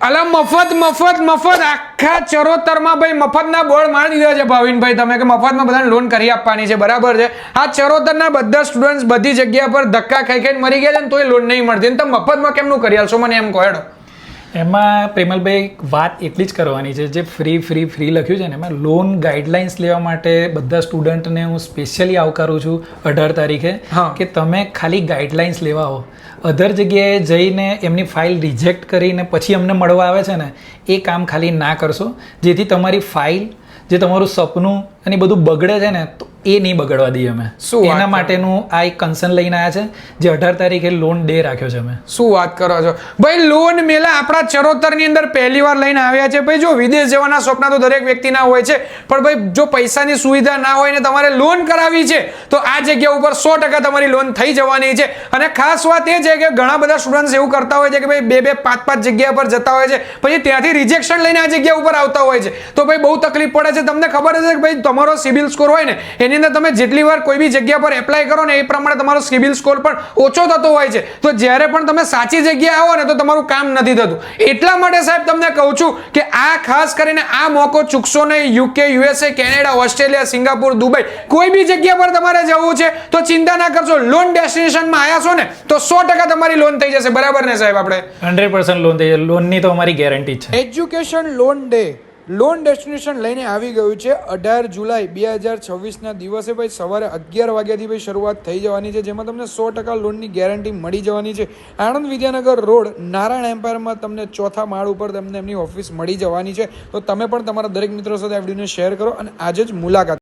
અલા મફત આખા ચરોતરમાં ભાઈ મફતના બોર્ડ મારી દીધા છે ભાવિનભાઈ તમે કે મફતમાં બધાને લોન કરી આપવાની છે. બરાબર છે. આ ચરોતરના બધા સ્ટુડન્ટ્સ બધી જગ્યા પર ધક્કા ખાઈ મરી ગયા છે ને તોય લોન નહીં મળતી. તો મફતમાં કેમનું કરી આલશો મને એમ કહો હેડો. એમાં પ્રેમલભાઈ વાત એટલી જ કરવાની છે, જે ફ્રી લખ્યું છે ને એમાં લોન ગાઈડલાઇન્સ લેવા માટે બધા સ્ટુડન્ટને હું સ્પેશિયલી આવકારું છું 18 તારીખે કે તમે ખાલી ગાઈડલાઇન્સ લેવા આવો. અધર જગ્યાએ જઈને એમની ફાઇલ રિજેક્ટ કરીને પછી અમને મળવા આવે છે ને એ કામ ખાલી ના કરશો, જેથી તમારી ફાઇલ જે તમારું સપનું અને બધું બગડે છે ને તો એ નહીં બગડવા દઈએ અમે. એના માટેનું આ એક કન્સર્ન લઈને આવ્યા છે, જે 18 તારીખે લોન ડે રાખ્યો છે અમે. શું વાત કરો છો ભાઈ? લોન મેલા આપણા ચરોતરની અંદર પહેલી વાર લઈને આવ્યા છે ભાઈ. જો વિદેશ જવાના સ્વપ્ન તો દરેક વ્યક્તિના હોય છે, પણ ભાઈ જો પૈસાની સુવિધા ના હોય ને તમારે લોન કરાવી છે તો આ જગ્યા ઉપર 100% તમારી લોન થઈ જવાની છે. અને ખાસ વાત એ છે કે ઘણા બધા સ્ટુડન્ટ્સ એવું કરતા હોય છે કે ભાઈ 2-5 જગ્યા પર જતા હોય છે, પછી ત્યાંથી રિજેક્શન લઈને આ જગ્યા ઉપર આવતા હોય છે, તો ભાઈ બહુ તકલીફ પડે છે. તમને ખબર છે કે ભાઈ તમારો સિબિલ સ્કોર હોય ને એની અંદર તમે જેટલી વાર કોઈ બી જગ્યા પર એપ્લાય કરો ને એ પ્રમાણે તમારો સિબિલ સ્કોર પણ ઓછો થતો હોય છે. તો જ્યારે પણ તમે સાચી જગ્યાએ આવો ને તો તમારું કામ નથી થતું. એટલા માટે સાહેબ તમને કહું છું કે આ ખાસ કરીને આ મોકો ચૂકશો નહીં. UK, USA, Canada, Australia, Singapore, Dubai કોઈ બી જગ્યા પર તમારે જવું છે તો ચિંતા ના કરશો. લોન ડેસ્ટિનેશનમાં આવ્યા છો ને તો 100% તમારી લોન થઈ જશે. બરાબર ને સાહેબ? આપણે 100% લોન થઈ જશે. લોનની તો અમારી ગેરંટી છે. Education loan day loan destination લઈને આવી ગયું છે 18 જુલાઈ 2026ના દિવસે ભાઈ સવારે 11 વાગ્યાથી ભાઈ શરૂઆત થઈ જવાની છે, જેમાં તમને 100% લોનની ગેરંટી મળી જવાની છે. આણંદ વિદ્યાનગર રોડ નારાયણ એમ્પાયરમાં તમને 4થા માળ ઉપર તમને એમની ઓફિસ મળી જવાની છે. તો તમે પણ તમારા દરેક મિત્રો સાથે આ વિડીયોને શેર કરો અને આજે જ મુલાકાત